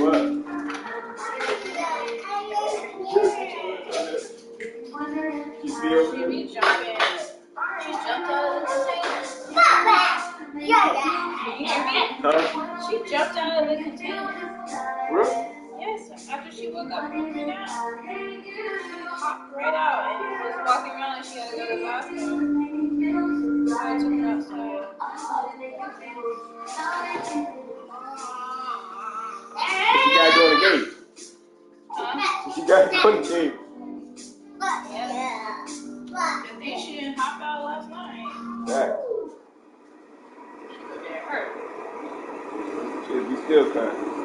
She be jumping. She jumped out of the container. You hear me? Huh? She jumped out of the container. Really? Yes, after she woke up from her nap. She hopped right out and was walking around like she had to go to the bathroom. So I took her outside. She got to go to the game. Huh? She got to go to the game. Yeah. Good thing she didn't hop out last night. Right. She would get hurt. She'll be still crying.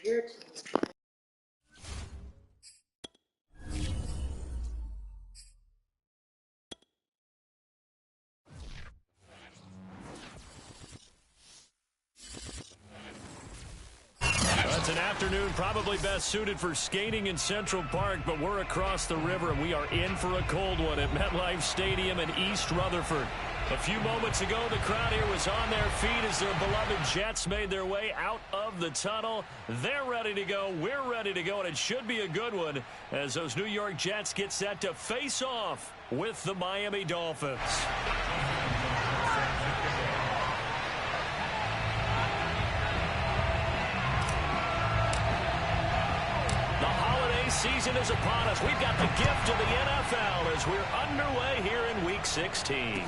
It's an afternoon probably best suited for skating in Central Park, but we're across the river and we are in for a cold one at MetLife Stadium in East Rutherford. A few moments ago, the crowd here was on their feet as their beloved Jets made their way out of the tunnel. They're ready to go. We're ready to go, and it should be a good one as those New York Jets get set to face off with the Miami Dolphins. The holiday season is upon us. We've got the gift of the NFL as we're underway here in Week 16.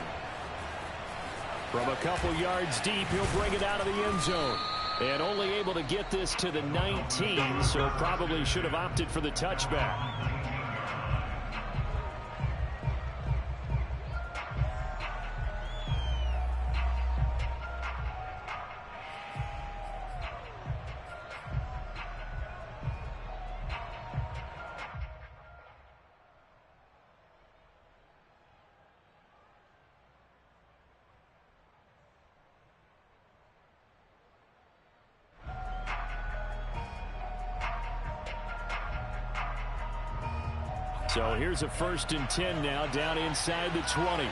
From a couple yards deep, he'll bring it out of the end zone. And only able to get this to the 19, so probably should have opted for the touchback. So here's a 1st and 10 now, down inside the 20.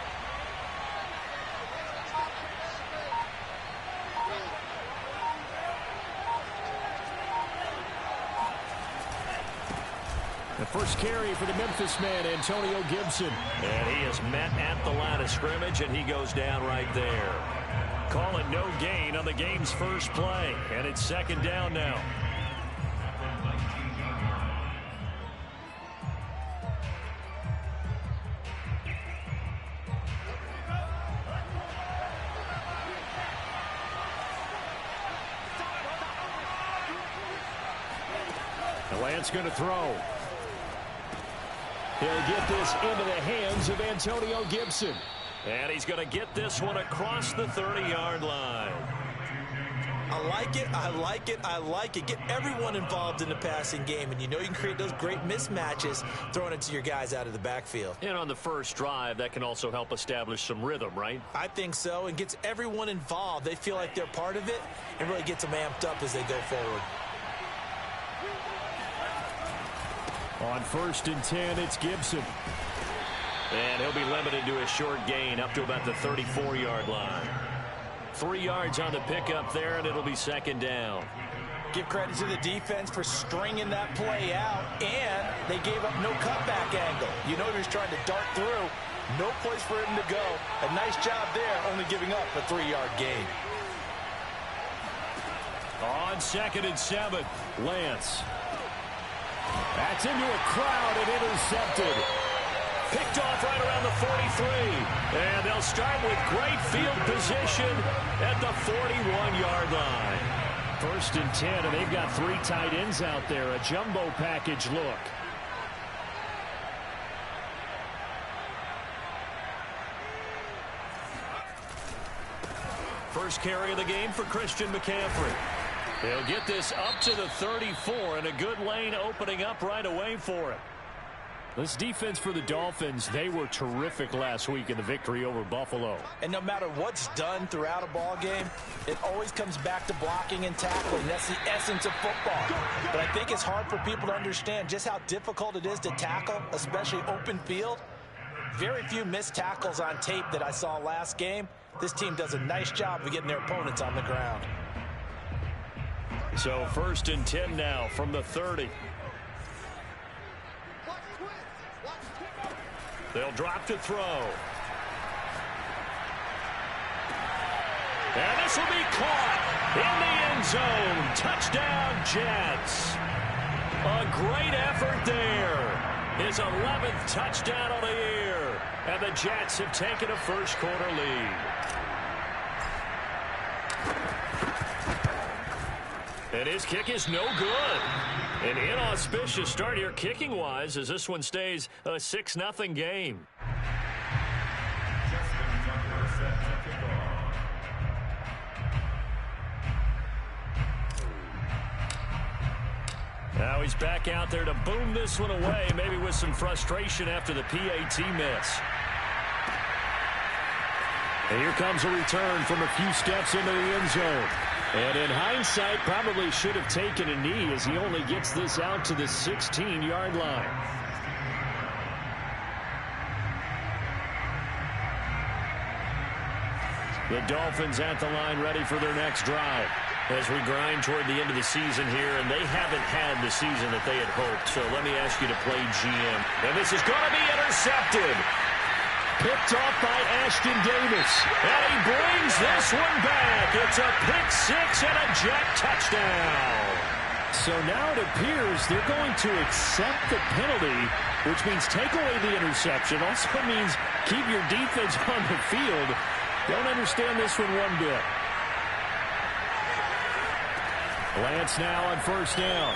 The first carry for the Memphis man, Antonio Gibson. And he is met at the line of scrimmage, and he goes down right there. Call it no gain on the game's first play, and it's 2nd down now. Lance going to throw. He'll get this into the hands of Antonio Gibson. And he's going to get this one across the 30-yard line. I like it, I like it, I like it. Get everyone involved in the passing game, and you know you can create those great mismatches throwing it to your guys out of the backfield. And on the first drive, that can also help establish some rhythm, right? I think so, and gets everyone involved. They feel like they're part of it and really gets them amped up as they go forward. On 1st and 10, it's Gibson. And he'll be limited to a short gain up to about the 34-yard line. 3 yards on the pickup there, and it'll be 2nd down. Give credit to the defense for stringing that play out, and they gave up no cutback angle. You know he was trying to dart through. No place for him to go. A nice job there, only giving up a 3-yard gain. On 2nd and 7, Lance. That's into a crowd and intercepted. Picked off right around the 43. And they'll start with great field position at the 41-yard line. 1st and 10, and they've got 3 tight ends out there. A jumbo package look. First carry of the game for Christian McCaffrey. He'll get this up to the 34, and a good lane opening up right away for him. This defense for the Dolphins, they were terrific last week in the victory over Buffalo. And no matter what's done throughout a ball game, it always comes back to blocking and tackling. That's the essence of football. But I think it's hard for people to understand just how difficult it is to tackle, especially open field. Very few missed tackles on tape that I saw last game. This team does a nice job of getting their opponents on the ground. So 1st and 10 now from the 30. They'll drop to throw. And this will be caught in the end zone. Touchdown, Jets. A great effort there. His 11th touchdown of the year. And the Jets have taken a first-quarter lead. And his kick is no good. An inauspicious start here kicking-wise as this one stays a 6-0 game. Now he's back out there to boom this one away, maybe with some frustration after the PAT miss. And here comes a return from a few steps into the end zone. And in hindsight, probably should have taken a knee as he only gets this out to the 16-yard line. The Dolphins at the line ready for their next drive as we grind toward the end of the season here, and they haven't had the season that they had hoped. So let me ask you to play GM. And this is going to be intercepted. Picked off by Ashton Davis. And he brings this one back. It's a pick six and a Jet touchdown. So now it appears they're going to accept the penalty, which means take away the interception. Also means keep your defense on the field. Don't understand this one bit. Lance now on first down.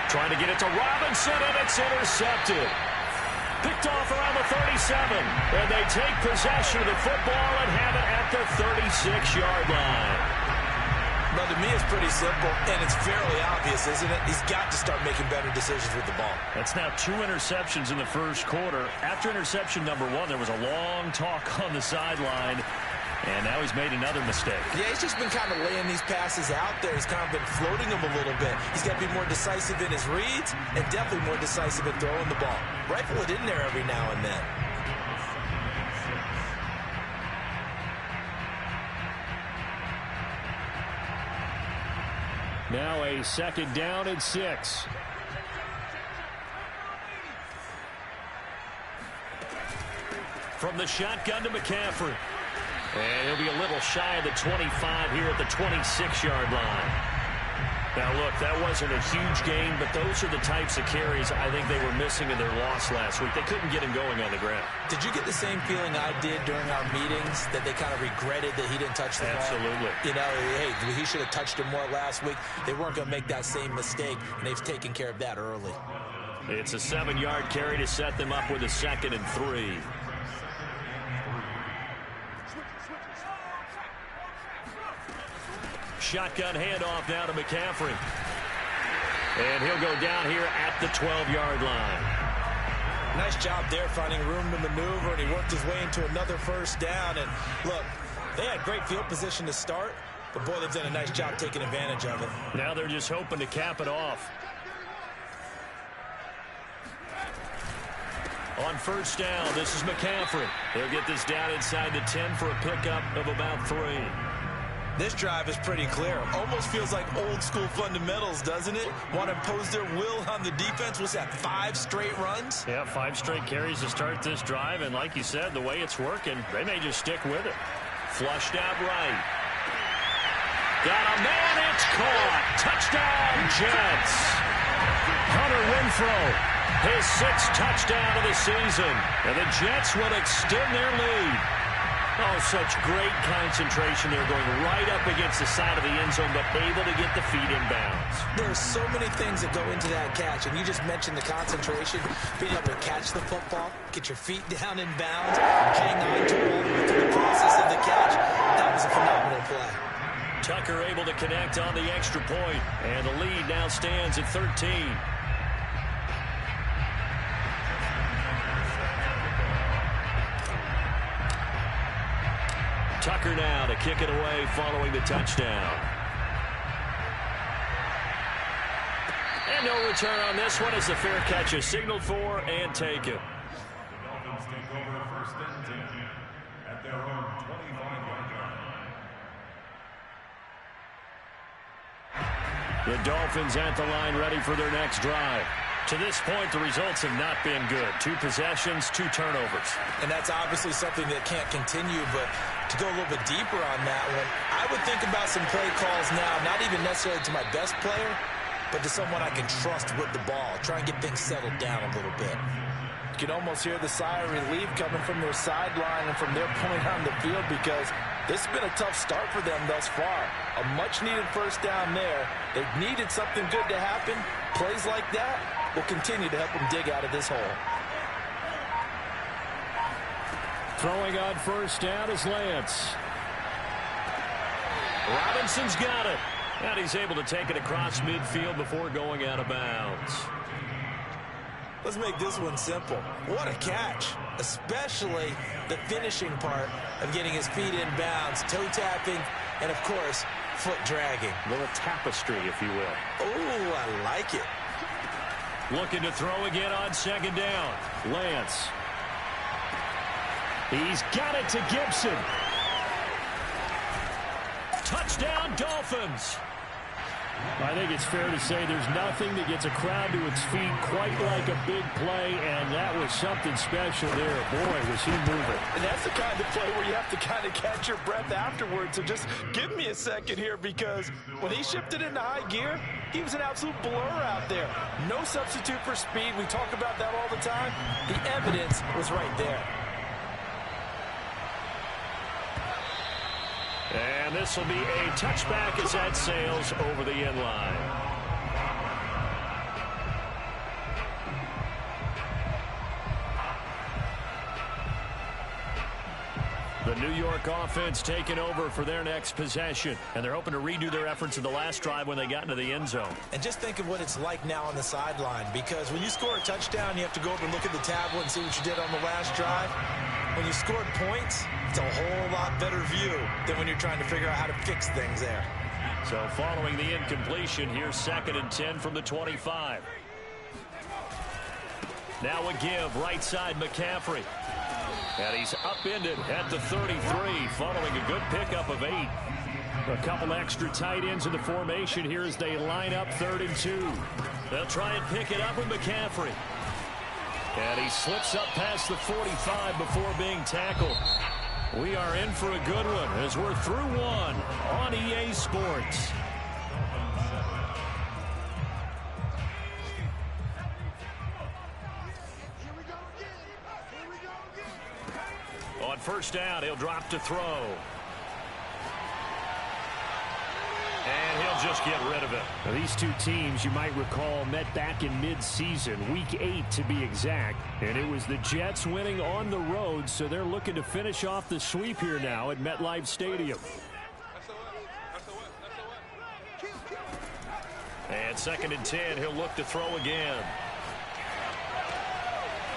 Trying to get it to Robinson, and it's intercepted. Picked off around the 37. And they take possession of the football and have it at the 36-yard line. But to me, it's pretty simple, and it's fairly obvious, isn't it? He's got to start making better decisions with the ball. That's now 2 interceptions in the first quarter. After interception number 1, there was a long talk on the sideline, and now he's made another mistake. Yeah, he's just been kind of laying these passes out there. He's kind of been floating them a little bit. He's got to be more decisive in his reads and definitely more decisive in throwing the ball. Rifle it in there every now and then. Now a second down and 6. From the shotgun to McCaffrey. And he'll be a little shy of the 25 here at the 26-yard line. Now, look, that wasn't a huge gain, but those are the types of carries I think they were missing in their loss last week. They couldn't get him going on the ground. Did you get the same feeling I did during our meetings, that they kind of regretted that he didn't touch the ball? Absolutely. You know, hey, he should have touched him more last week. They weren't going to make that same mistake, and they've taken care of that early. It's a 7-yard carry to set them up with a 2nd and 3. Shotgun handoff now to McCaffrey. And he'll go down here at the 12-yard line. Nice job there finding room to maneuver, and he worked his way into another first down. And look, they had great field position to start, but boy, they've done a nice job taking advantage of it. Now they're just hoping to cap it off. On first down, this is McCaffrey. He'll get this down inside the 10 for a pickup of about 3. This drive is pretty clear. Almost feels like old school fundamentals, doesn't it? Want to impose their will on the defense. What's that, 5 straight runs? Yeah, 5 straight carries to start this drive. And like you said, the way it's working, they may just stick with it. Flushed out right. Got a man, it's caught. Touchdown, Jets. Hunter Renfrow, his 6th touchdown of the season. And the Jets will extend their lead. Oh, such great concentration there, going right up against the side of the end zone, but able to get the feet in bounds. There's so many things that go into that catch, and you just mentioned the concentration, being able to catch the football, get your feet down in bounds, hang on to it all the way through the process of the catch. That was a phenomenal play. Tucker able to connect on the extra point, and the lead now stands at 13. Tucker now to kick it away following the touchdown. And no return on this one as the fair catch is signaled for and taken. The Dolphins take over 1st and 10 at their own 25-yard line. The Dolphins at the line ready for their next drive. To this point, the results have not been good. 2 possessions, 2 turnovers. And that's obviously something that can't continue, but to go a little bit deeper on that one, I would think about some play calls now, not even necessarily to my best player, but to someone I can trust with the ball. Try and get things settled down a little bit. You can almost hear the sigh of relief coming from their sideline and from their point on the field, because this has been a tough start for them thus far. A much-needed first down there. They've needed something good to happen. Plays like that will continue to help them dig out of this hole. Throwing on first down is Lance. Robinson's got it. And he's able to take it across midfield before going out of bounds. Let's make this one simple. What a catch, especially the finishing part of getting his feet in bounds, toe tapping, and of course, foot dragging. A little tapestry, if you will. Oh, I like it. Looking to throw again on second down. Lance. He's got it to Gibson. Touchdown, Dolphins. I think it's fair to say there's nothing that gets a crowd to its feet quite like a big play, and that was something special there. Boy, was he moving. And that's the kind of play where you have to kind of catch your breath afterwards. So just give me a second here, because when he shifted into high gear, he was an absolute blur out there. No substitute for speed. We talk about that all the time. The evidence was right there. And this will be a touchback as that sails over the end line. The New York offense taking over for their next possession. And they're hoping to redo their efforts in the last drive when they got into the end zone. And just think of what it's like now on the sideline, because when you score a touchdown, you have to go over and look at the tablet and see what you did on the last drive. When you scored points, it's a whole lot better view than when you're trying to figure out how to fix things there. So following the incompletion, here's 2nd and 10 from the 25. Now a give, right side McCaffrey. And he's upended at the 33, following a good pickup of 8. A couple extra tight ends in the formation here as they line up 3rd and 2. They'll try and pick it up with McCaffrey. And he slips up past the 45 before being tackled. We are in for a good one as we're through one on EA Sports. On first down, he'll drop to throw. And he'll just get rid of it. Now, these two teams, you might recall, met back in mid-season, week 8 to be exact. And it was the Jets winning on the road, so they're looking to finish off the sweep here now at MetLife Stadium. And 2nd and 10, he'll look to throw again.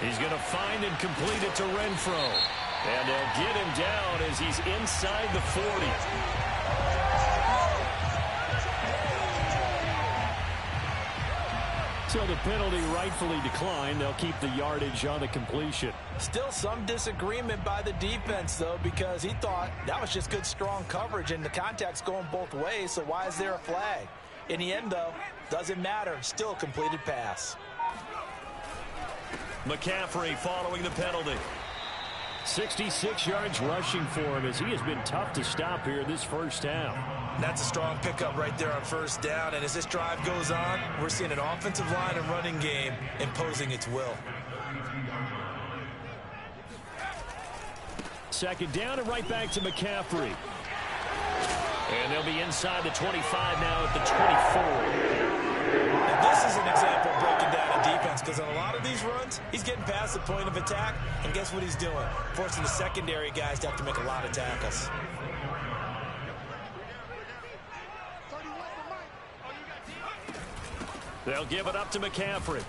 He's going to find and complete it to Renfro. And they'll get him down as he's inside the 40. So the penalty rightfully declined. They'll keep the yardage on the completion. Still some disagreement by the defense, though, because he thought that was just good, strong coverage, and the contact's going both ways, so why is there a flag? In the end, though, doesn't matter. Still a completed pass. McCaffrey following the penalty. 66 yards rushing for him as he has been tough to stop here this first half. That's a strong pickup right there on first down. And as this drive goes on, we're seeing an offensive line and running game imposing its will. 2nd down and right back to McCaffrey. And they'll be inside the 25 now at the 24. Now this is an example of breaking down a defense, because on a lot of these runs, he's getting past the point of attack, and guess what he's doing? Forcing the secondary guys to have to make a lot of tackles. They'll give it up to McCaffrey.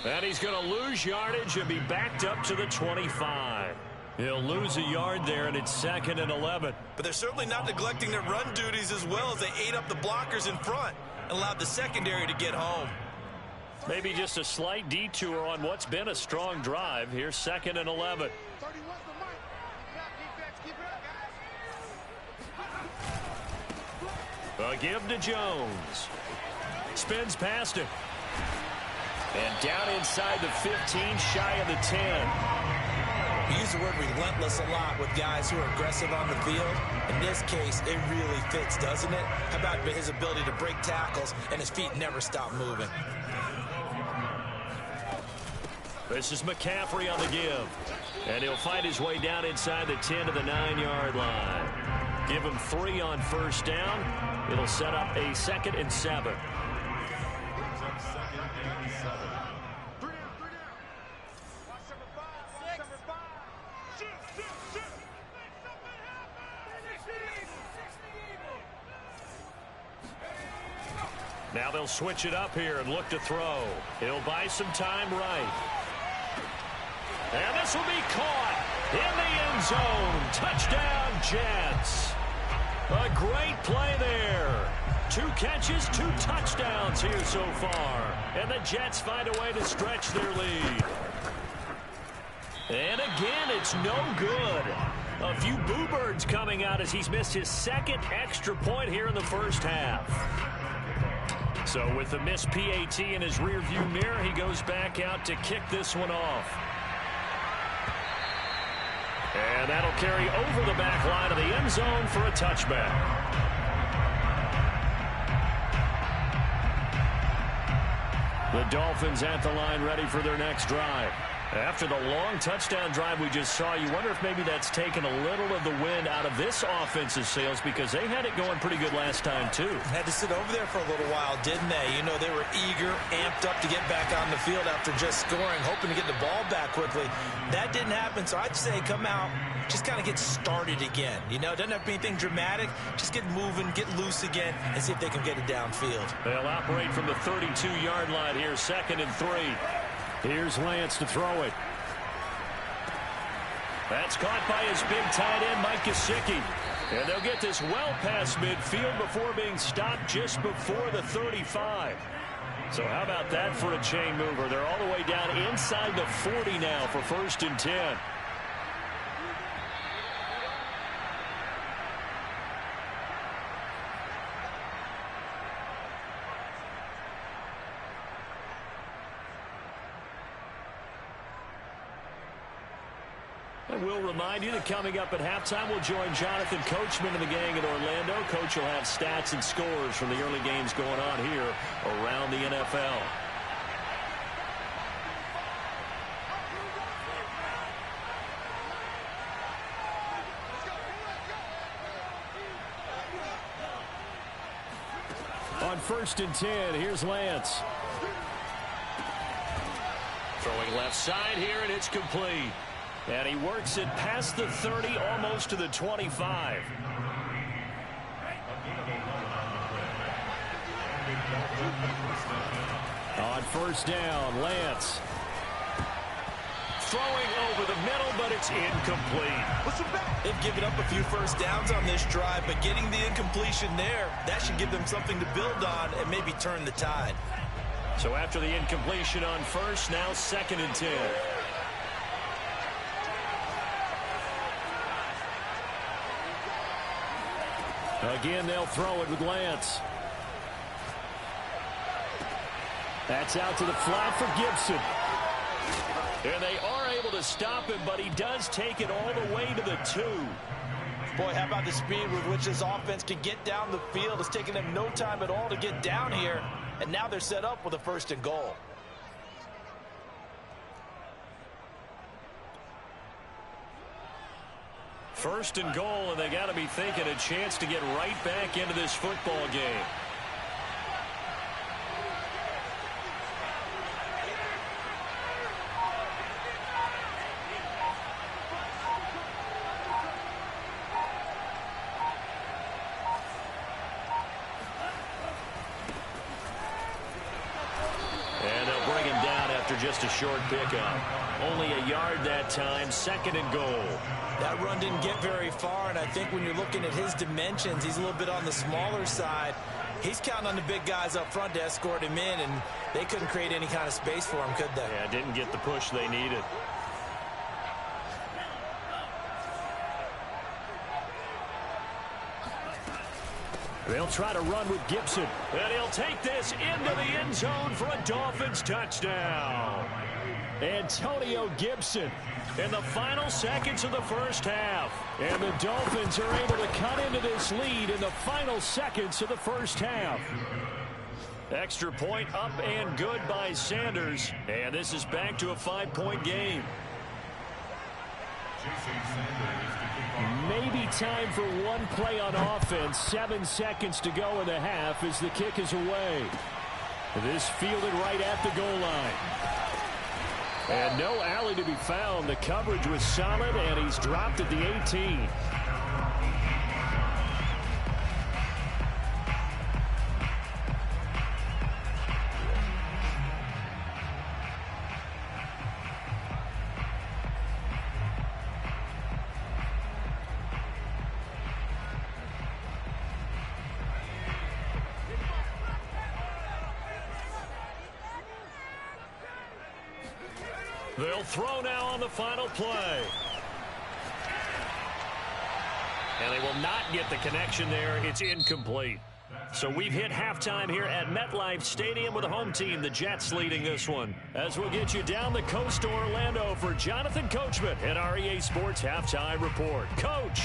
And he's going to lose yardage and be backed up to the 25. He'll lose a yard there, and it's 2nd and 11. But they're certainly not neglecting their run duties as well, as they ate up the blockers in front and allowed the secondary to get home. Maybe just a slight detour on what's been a strong drive. Here's 2nd and 11. A give to Jones. Spins past him. And down inside the 15, shy of the 10. We use the word relentless a lot with guys who are aggressive on the field. In this case, it really fits, doesn't it? How about his ability to break tackles and his feet never stop moving? This is McCaffrey on the give. And he'll find his way down inside the 10 to the 9-yard line. Give him 3 on first down. It'll set up a 2nd and 7. Now they'll switch it up here and look to throw. He'll buy some time right. And this will be caught in the end zone. Touchdown, Jets. A great play there. 2 catches, 2 touchdowns here so far. And the Jets find a way to stretch their lead. And again, it's no good. A few boo birds coming out as he's missed his 2nd extra point here in the first half. So with the missed PAT in his rearview mirror, he goes back out to kick this one off. And that'll carry over the back line of the end zone for a touchback. The Dolphins at the line ready for their next drive. After the long touchdown drive we just saw, you wonder if maybe that's taken a little of the wind out of this offensive sails because they had it going pretty good last time, too. Had to sit over there for a little while, didn't they? You know, they were eager, amped up to get back on the field after just scoring, hoping to get the ball back quickly. That didn't happen, so I'd say come out, just kind of get started again. You know, it doesn't have to be anything dramatic. Just get moving, get loose again, and see if they can get it downfield. They'll operate from the 32-yard line here, 2nd and 3. Here's Lance to throw it. That's caught by his big tight end, Mike Gesicki. And they'll get this well past midfield before being stopped just before the 35. So how about that for a chain mover? They're all the way down inside the 40 now for 1st and 10. And we'll remind you that coming up at halftime, we'll join Jonathan Coachman and the gang in Orlando. Coach will have stats and scores from the early games going on here around the NFL. On 1st and 10, here's Lance. Throwing left side here, and it's complete. And he works it past the 30, almost to the 25. On 1st down, Lance. Throwing over the middle, but it's incomplete. They've given up a few first downs on this drive, but getting the incompletion there, that should give them something to build on and maybe turn the tide. So after the incompletion on 1st, now 2nd and 10. Again, they'll throw it with Lance. That's out to the flat for Gibson. And they are able to stop him, but he does take it all the way to the 2. Boy, how about the speed with which this offense can get down the field? It's taken them no time at all to get down here, and now they're set up with a 1st and goal. First and goal, and they got to be thinking a chance to get right back into this football game. And they'll bring him down after just a short pickup. Only a yard that time, 2nd and goal. That run didn't get very far, and I think when you're looking at his dimensions, he's a little bit on the smaller side. He's counting on the big guys up front to escort him in, and they couldn't create any kind of space for him, could they? Yeah, didn't get the push they needed. They'll try to run with Gibson, and he'll take this into the end zone for a Dolphins touchdown. Antonio Gibson in the final seconds of the first half. And the Dolphins are able to cut into this lead in the final seconds of the first half. Extra point up and good by Sanders. And this is back to a 5-point game. Maybe time for one play on offense. 7 seconds to go in the half as the kick is away. This fielded right at the goal line. And no alley to be found. The coverage was solid, and he's dropped at the 18. They'll throw now on the final play. And they will not get the connection there. It's incomplete. So we've hit halftime here at MetLife Stadium with the home team, the Jets, leading this one. As we'll get you down the coast to Orlando for Jonathan Coachman at our EA Sports Halftime Report. Coach.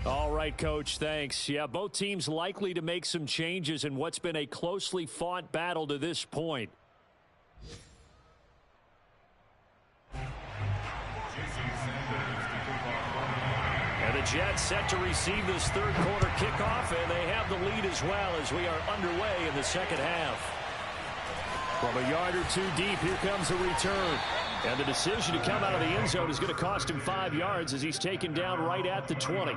All right, Coach, thanks. Yeah, both teams likely to make some changes in what's been a closely fought battle to this point. And the Jets set to receive this third quarter kickoff, and they have the lead as well as we are underway in the second half. From a yard or two deep, here comes a return. And the decision to come out of the end zone is going to cost him 5 yards as he's taken down right at the 20.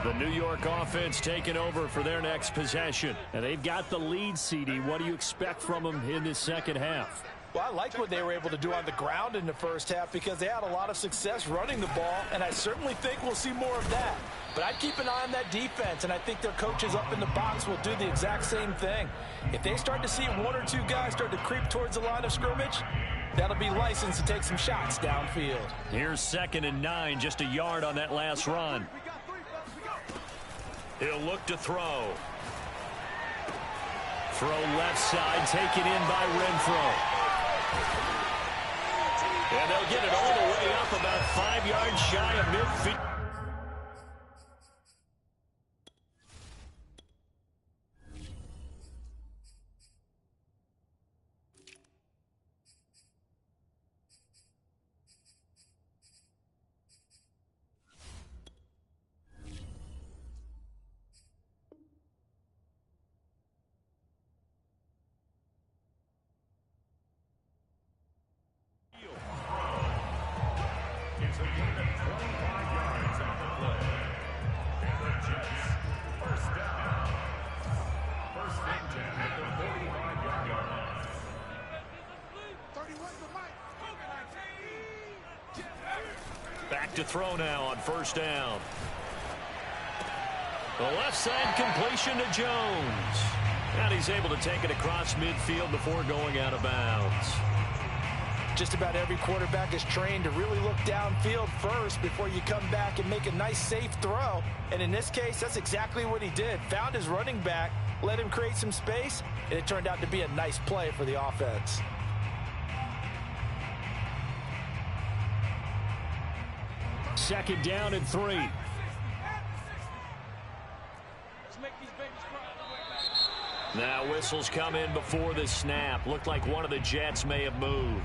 The New York offense taking over for their next possession. And they've got the lead, CD. What do you expect from them in this second half? Well, I like what they were able to do on the ground in the first half because they had a lot of success running the ball, and I certainly think we'll see more of that. But I'd keep an eye on that defense, and I think their coaches up in the box will do the exact same thing. If they start to see one or two guys start to creep towards the line of scrimmage, that'll be licensed to take some shots downfield. Here's 2nd and 9, just a yard on that last run. He'll look to throw. Throw left side, taken in by Renfro. And they'll get it all the way up about 5 yards shy of midfield. Back to throw now on 1st down. The left side completion to Jones. And he's able to take it across midfield before going out of bounds. Just about every quarterback is trained to really look downfield first before you come back and make a nice, safe throw. And in this case, that's exactly what he did. Found his running back, let him create some space, and it turned out to be a nice play for the offense. Second down and 3. Now whistles come in before the snap. Looked like one of the Jets may have moved.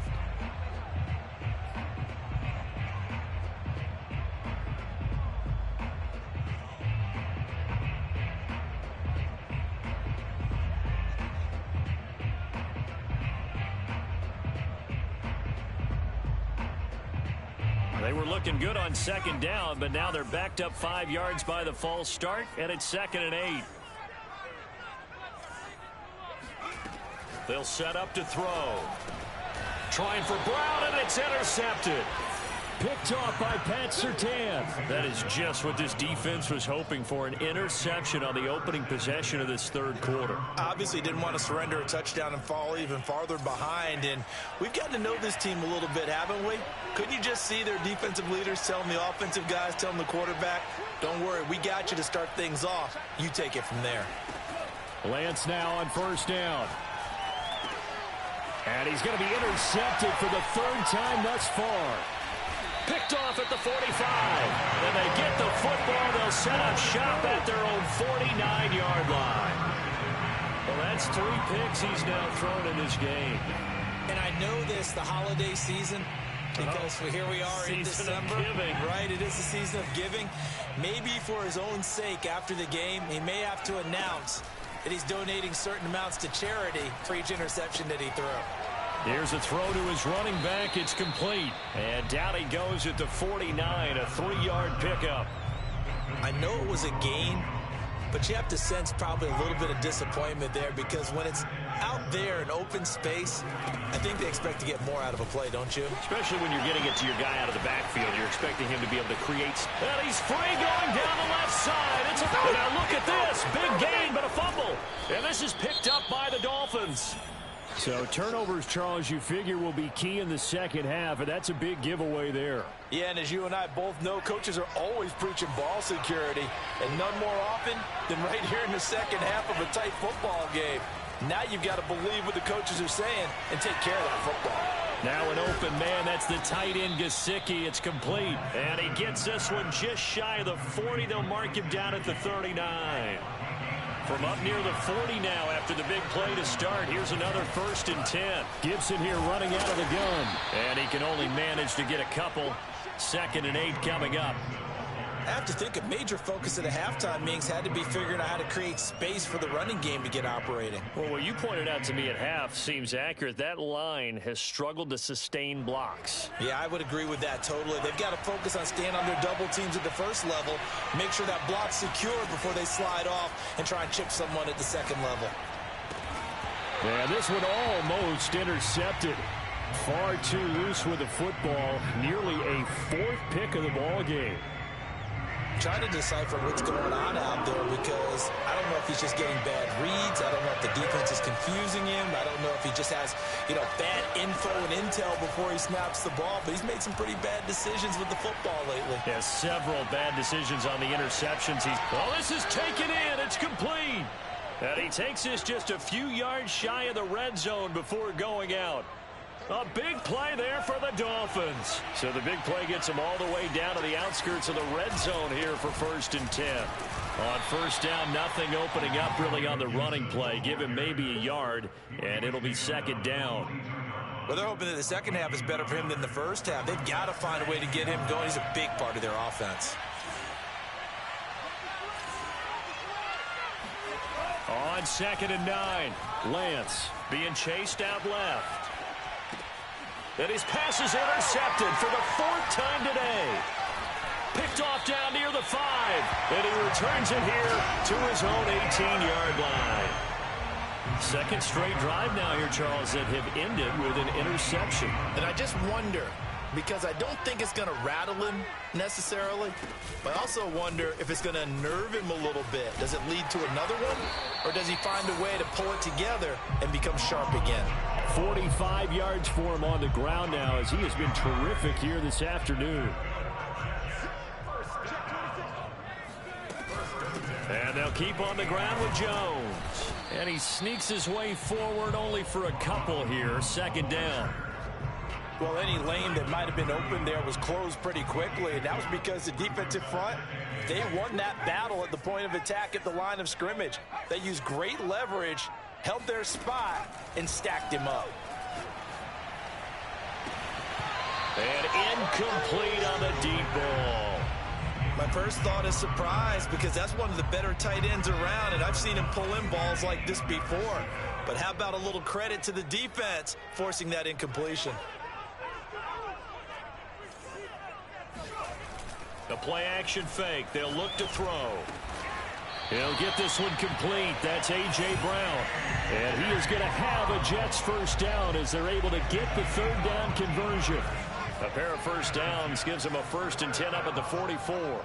They were looking good on 2nd down, but now they're backed up 5 yards by the false start, and it's 2nd and 8. They'll set up to throw. Trying for Brown, and it's intercepted. Picked off by Pat Surtain. That is just what this defense was hoping for, an interception on the opening possession of this third quarter. Obviously didn't want to surrender a touchdown and fall even farther behind, and we've gotten to know this team a little bit, haven't we? Couldn't you just see their defensive leaders telling the offensive guys, telling the quarterback, don't worry, we got you to start things off. You take it from there. Lance now on 1st down. And he's going to be intercepted for the 3rd time thus far. Picked off at the 45. Then they get the football. They'll set up shop at their own 49-yard line. Well, that's 3 picks he's now thrown in this game. And I know this, the holiday season, Because here we are in December, right? It is the season of giving. Maybe for his own sake, after the game, he may have to announce that he's donating certain amounts to charity for each interception that he threw. Here's a throw to his running back. It's complete. And down he goes at the 49, a 3-yard pickup. I know it was a gain, but you have to sense probably a little bit of disappointment there because when it's out there in open space, I think they expect to get more out of a play, don't you? Especially when you're getting it to your guy out of the backfield. You're expecting him to be able to create. And he's free going down the left side. It's a now look at this. Big gain, but a fumble. And this is picked up by the Dolphins. So turnovers, Charles, you figure will be key in the second half, and that's a big giveaway there. Yeah, and as you and I both know, coaches are always preaching ball security, and none more often than right here in the second half of a tight football game. Now you've got to believe what the coaches are saying and take care of that football. Now an open man. That's the tight end, Gesicki. It's complete. And he gets this one just shy of the 40. They'll mark him down at the 39. From up near the 40 now after the big play to start. Here's another 1st and 10. Gibson here running out of the gun. And he can only manage to get a couple. 2nd and 8 coming up. I have to think a major focus at the halftime, Minks, had to be figuring out how to create space for the running game to get operating. Well, what you pointed out to me at half seems accurate. That line has struggled to sustain blocks. Yeah, I would agree with that totally. They've got to focus on staying on their double teams at the first level, make sure that block's secure before they slide off and try and chip someone at the second level. Yeah, this one almost intercepted. Far too loose with the football. Nearly a 4th pick of the ball game. Trying to decipher what's going on out there because I don't know if he's just getting bad reads. I don't know if the defense is confusing him. I don't know if he just has, bad info and intel before he snaps the ball. But he's made some pretty bad decisions with the football lately. Yeah, several bad decisions on the interceptions. This is taken in. It's complete. And he takes this just a few yards shy of the red zone before going out. A big play there for the Dolphins. So the big play gets them all the way down to the outskirts of the red zone here for 1st and 10. On 1st down, nothing opening up really on the running play. Give him maybe a yard, and it'll be 2nd down. Well, they're hoping that the second half is better for him than the first half. They've got to find a way to get him going. He's a big part of their offense. On 2nd and 9, Lance being chased out left. And his pass is intercepted for the 4th time today. Picked off down near the 5. And he returns it here to his own 18-yard line. 2nd straight drive now here, Charles, that have ended with an interception. And I just wonder, because I don't think it's going to rattle him necessarily, but I also wonder if it's going to unnerve him a little bit. Does it lead to another one? Or does he find a way to pull it together and become sharp again? 45 yards for him on the ground now as he has been terrific here this afternoon. And they'll keep on the ground with Jones. And he sneaks his way forward only for a couple here. 2nd down. Well, any lane that might have been open there was closed pretty quickly, and that was because the defensive front, they won that battle at the point of attack at the line of scrimmage. They used great leverage, held their spot, and stacked him up. And incomplete on the deep ball. My first thought is surprise because that's one of the better tight ends around, and I've seen him pull in balls like this before. But how about a little credit to the defense forcing that incompletion? The play-action fake. They'll look to throw. He'll get this one complete. That's A.J. Brown. And he is going to have a Jets 1st down as they're able to get the 3rd down conversion. A pair of 1st downs gives them a 1st and 10 up at the 44.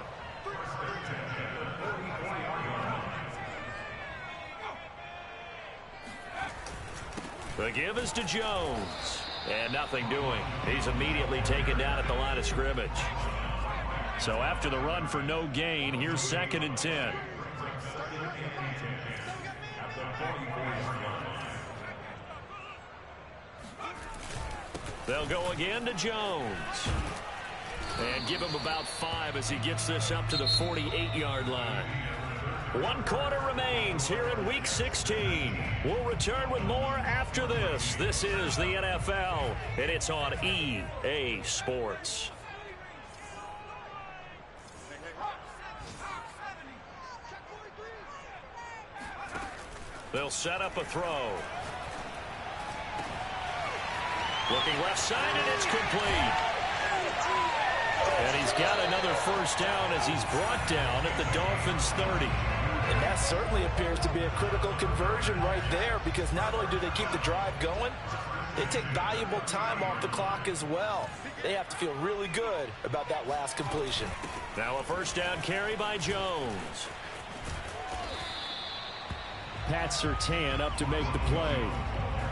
The give is to Jones. And nothing doing. He's immediately taken down at the line of scrimmage. So after the run for no gain, here's 2nd and 10. They'll go again to Jones. And give him about 5 as he gets this up to the 48-yard line. One quarter remains here in Week 16. We'll return with more after this. This is the NFL, and it's on EA Sports. They'll set up a throw. Looking left side, and it's complete. And he's got another first down as he's brought down at the Dolphins' 30. And that certainly appears to be a critical conversion right there, because not only do they keep the drive going, they take valuable time off the clock as well. They have to feel really good about that last completion. Now a first down carry by Jones. Pat Surtain up to make the play.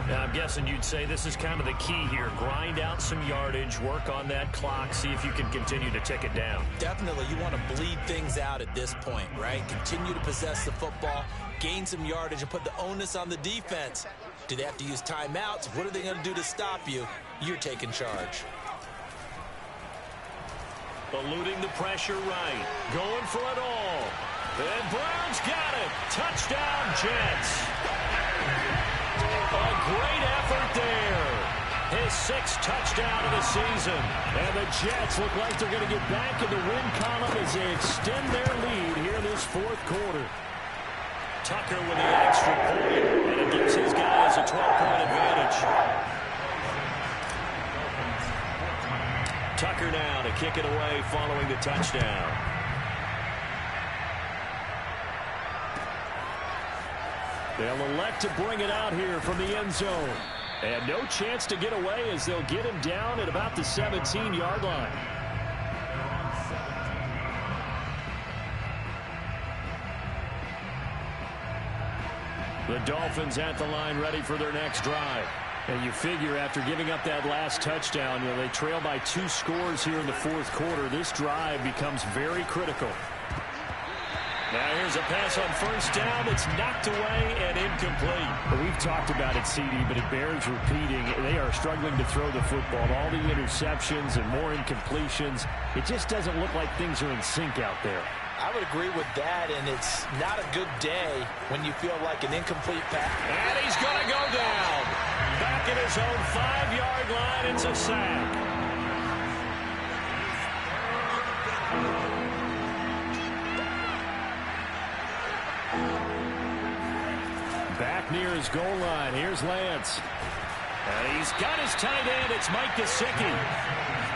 Now, I'm guessing you'd say this is kind of the key here. Grind out some yardage, work on that clock, see if you can continue to tick it down. Definitely, you want to bleed things out at this point, right? Continue to possess the football, gain some yardage, and put the onus on the defense. Do they have to use timeouts? What are they going to do to stop you? You're taking charge. Eluding the pressure right. Going for it all. And Brown's got it. Touchdown, Jets. A great effort there. His sixth touchdown of the season. And the Jets look like they're going to get back in the win column as they extend their lead here in this fourth quarter. Tucker with the extra point, and it gives his guys a 12-point advantage. Tucker now to kick it away following the touchdown. They'll elect to bring it out here from the end zone. And no chance to get away as they'll get him down at about the 17-yard line. The Dolphins at the line ready for their next drive. And you figure after giving up that last touchdown, you know, they trail by 2 scores here in the fourth quarter. This drive becomes very critical. Now here's a pass on first down that's knocked away and incomplete. Well, we've talked about it, CD, but it bears repeating. They are struggling to throw the football. All the interceptions and more incompletions. It just doesn't look like things are in sync out there. I would agree with that, and it's not a good day when you feel like an incomplete pass. And he's going to go down. Back at his own 5-yard line, it's a sack. Back near his goal line. Here's Lance. And he's got his tight end. It's Mike Gesicki.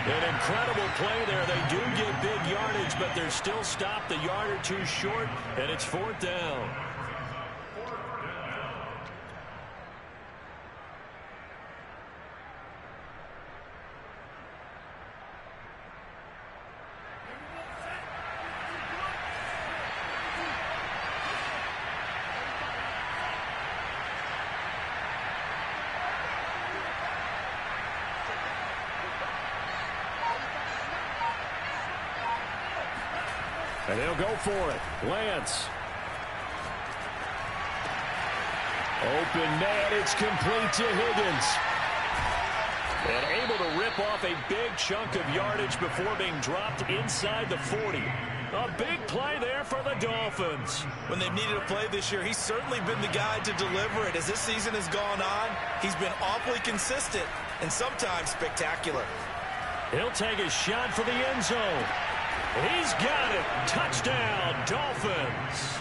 An incredible play there. They do get big yardage, but they're still stopped a yard or two short, and it's 4th down. And they'll go for it. Lance. Open man. It's complete to Higgins. And able to rip off a big chunk of yardage before being dropped inside the 40. A big play there for the Dolphins. When they've needed a play this year, he's certainly been the guy to deliver it. As this season has gone on, he's been awfully consistent and sometimes spectacular. He'll take a shot for the end zone. He's got it. Touchdown, Dolphins.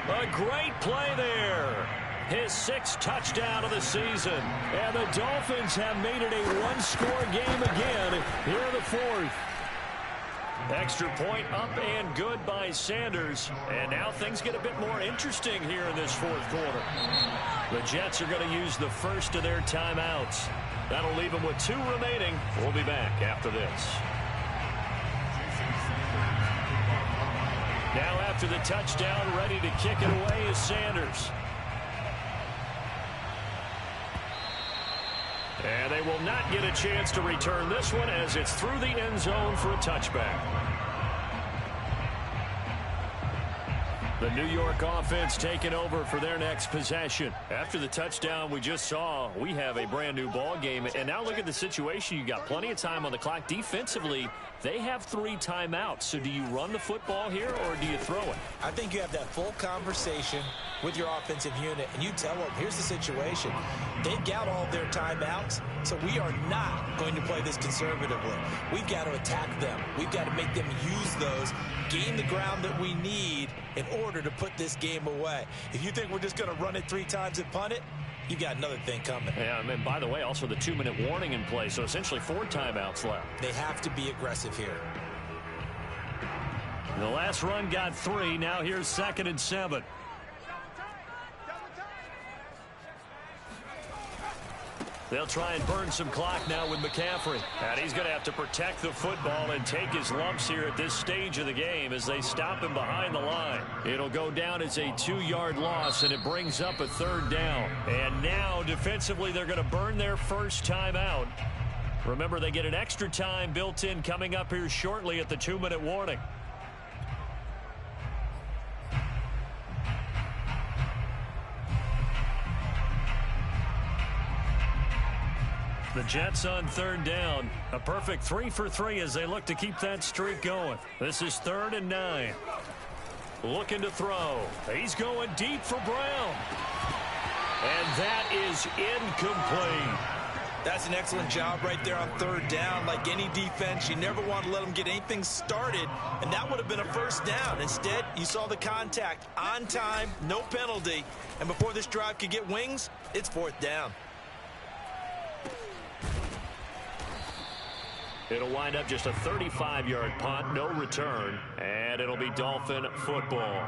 A great play there. His 6th touchdown of the season. And the Dolphins have made it a 1-score game again here in the 4th. Extra point up and good by Sanders. And now things get a bit more interesting here in this 4th quarter. The Jets are going to use the first of their timeouts. That'll leave them with 2 remaining. We'll be back after this. Now after the touchdown, ready to kick it away is Sanders. And they will not get a chance to return this one as it's through the end zone for a touchback. The New York offense taking over for their next possession. After the touchdown we just saw, we have a brand new ball game. And now look at the situation. You got plenty of time on the clock. Defensively, they have 3 timeouts. So do you run the football here or do you throw it? I think you have that full conversation with your offensive unit, and you tell them, here's the situation. They've got all their timeouts, so we are not going to play this conservatively. We've got to attack them. We've got to make them use those, gain the ground that we need in order to put this game away. If you think we're just going to run it 3 times and punt it, you've got another thing coming. Yeah, and by the way, also the 2-minute warning in play, so essentially 4 timeouts left. They have to be aggressive here. The last run got 3. Now here's 2nd and 7. They'll try and burn some clock now with McCaffrey. And he's going to have to protect the football and take his lumps here at this stage of the game as they stop him behind the line. It'll go down as a 2-yard loss, and it brings up a 3rd down. And now, defensively, they're going to burn their first timeout. Remember, they get an extra time built in coming up here shortly at the 2-minute warning. The Jets on 3rd down. A perfect 3 for 3 as they look to keep that streak going. This is 3rd and 9. Looking to throw. He's going deep for Brown. And that is incomplete. That's an excellent job right there on 3rd down. Like any defense, you never want to let them get anything started, and that would have been a 1st down. Instead, you saw the contact on time, no penalty, and before this drive could get wings, it's 4th down. It'll wind up just a 35-yard punt, no return, and it'll be Dolphin football.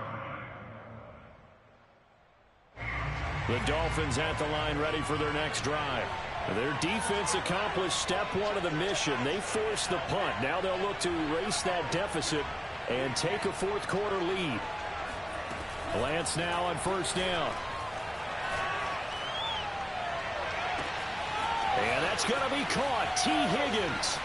The Dolphins at the line ready for their next drive. Their defense accomplished step 1 of the mission. They forced the punt. Now they'll look to erase that deficit and take a 4th quarter lead. Lance now on 1st down. And that's going to be caught. T. Higgins.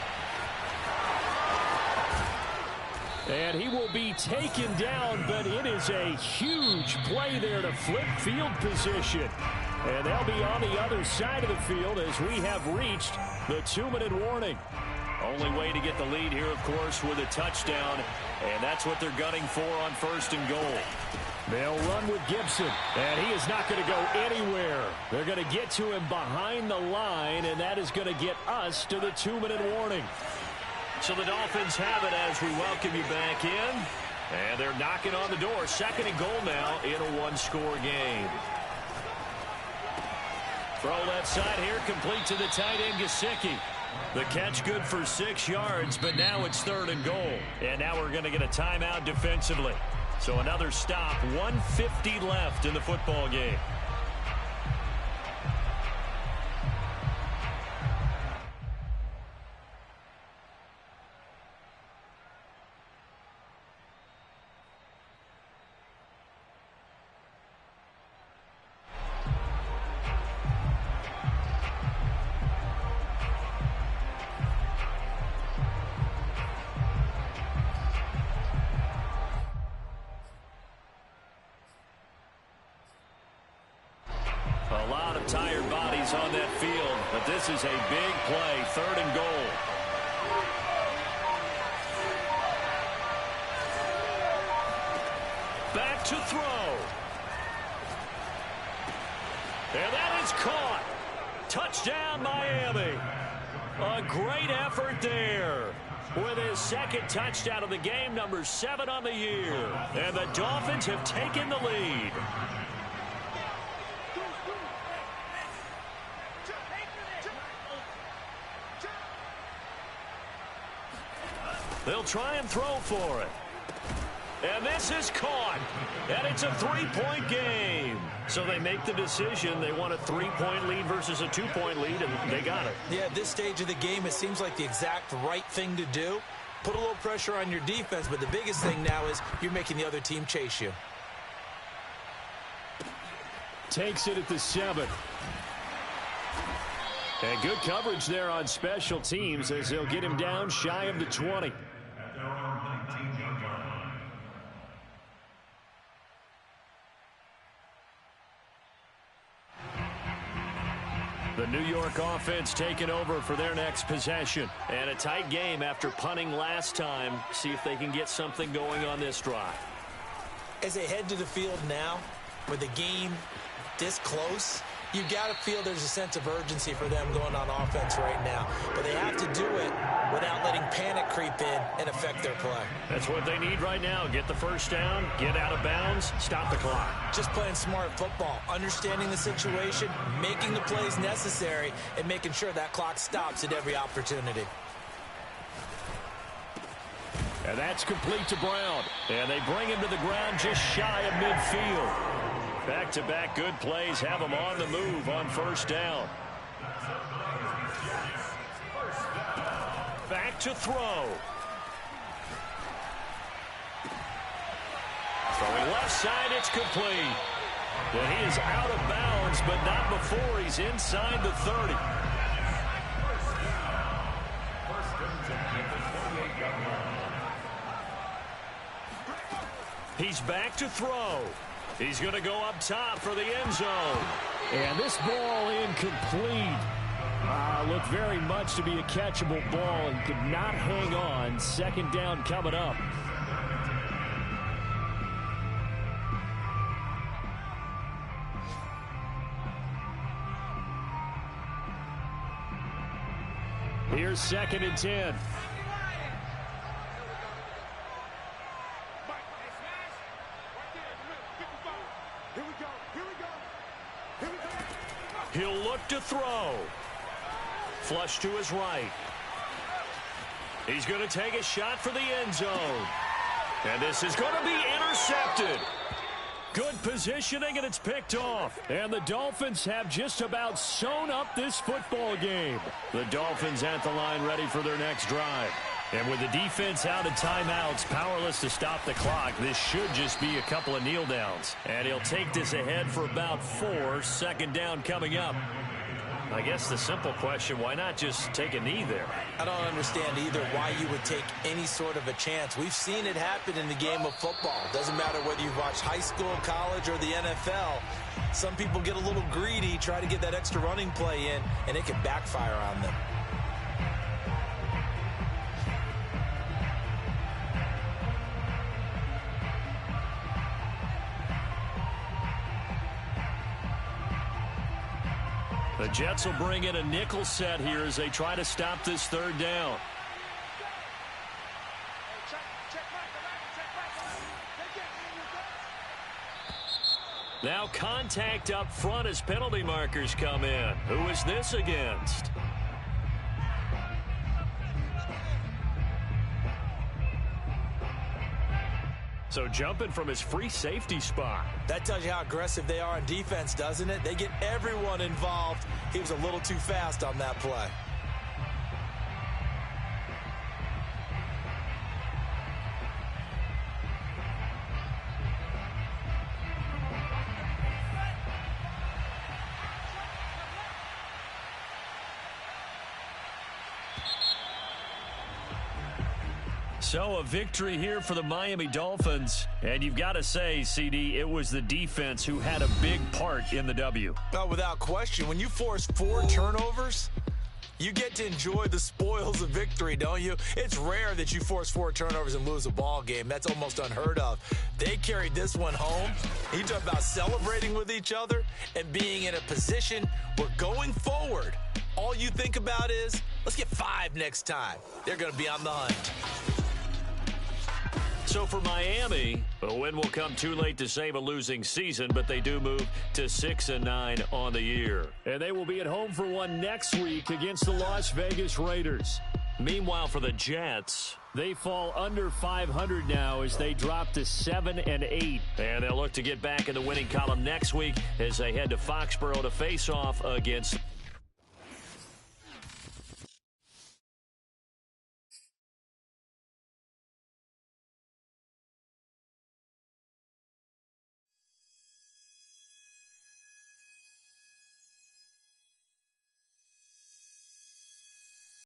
And he will be taken down, but it is a huge play there to flip field position. And they'll be on the other side of the field as we have reached the 2-minute warning. Only way to get the lead here, of course, with a touchdown. And that's what they're gunning for on 1st and goal. They'll run with Gibson, and he is not going to go anywhere. They're going to get to him behind the line, and that is going to get us to the 2-minute warning. So the Dolphins have it as we welcome you back in. And they're knocking on the door. 2nd and goal now in a 1-score game. Throw left side here, complete to the tight end, Gesicki. The catch good for 6 yards, but now it's 3rd and goal. And now we're going to get a timeout defensively. So another stop, 1:50 left in the football game. A lot of tired bodies on that field, but this is a big play, 3rd and goal. Back to throw. And that is caught. Touchdown, Miami. A great effort there. With his 2nd touchdown of the game, number 7 on the year. And the Dolphins have taken the lead. They'll try and throw for it. And this is caught. And it's a 3-point game. So they make the decision. They want a 3-point lead versus a 2-point lead, and they got it. Yeah, at this stage of the game, it seems like the exact right thing to do. Put a little pressure on your defense, but the biggest thing now is you're making the other team chase you. Takes it at the 7. And good coverage there on special teams as they'll get him down shy of the 20. The New York offense taking over for their next possession. And a tight game after punting last time. See if they can get something going on this drive. As they head to the field now, with the game this close, you've got to feel there's a sense of urgency for them going on offense right now. But they have to do it without letting panic creep in and affect their play. That's what they need right now. Get the first down, get out of bounds, stop the clock. Just playing smart football, understanding the situation, making the plays necessary, and making sure that clock stops at every opportunity. And that's complete to Brown. And they bring him to the ground just shy of midfield. Back-to-back good plays have him on the move on first down. Back to throw. Throwing left side, it's complete. And he is out of bounds, but not before he's inside the 30. He's back to throw. He's going to go up top for the end zone. And this ball incomplete. Looked very much to be a catchable ball and could not hang on. Second down coming up. Here's 2nd and 10. He'll look to throw. Flush to his right. He's going to take a shot for the end zone. And this is going to be intercepted. Good positioning, and it's picked off. And the Dolphins have just about sewn up this football game. The Dolphins at the line ready for their next drive. And with the defense out of timeouts, powerless to stop the clock, this should just be a couple of kneel downs. And he'll take this ahead for about 4. Second down coming up. I guess the simple question, why not just take a knee there? I don't understand either why you would take any sort of a chance. We've seen it happen in the game of football. Doesn't matter whether you've watched high school, college, or the NFL. Some people get a little greedy, try to get that extra running play in, and it can backfire on them. The Jets will bring in a nickel set here as they try to stop this third down. Now contact up front as penalty markers come in. Who is this against? So jumping from his free safety spot. That tells you how aggressive they are on defense, doesn't it? They get everyone involved. He was a little too fast on that play. So a victory here for the Miami Dolphins. And you've got to say, CD, it was the defense who had a big part in the W. Oh, without question. When you force 4 turnovers, you get to enjoy the spoils of victory, don't you? It's rare that you force 4 turnovers and lose a ball game. That's almost unheard of. They carried this one home. You talk about celebrating with each other and being in a position where going forward, all you think about is, let's get 5 next time. They're going to be on the hunt. So for Miami, a win will come too late to save a losing season, but they do move to 6-9 on the year. And they will be at home for one next week against the Las Vegas Raiders. Meanwhile, for the Jets, they fall under 500 now as they drop to 7-8. And they'll look to get back in the winning column next week as they head to Foxborough to face off against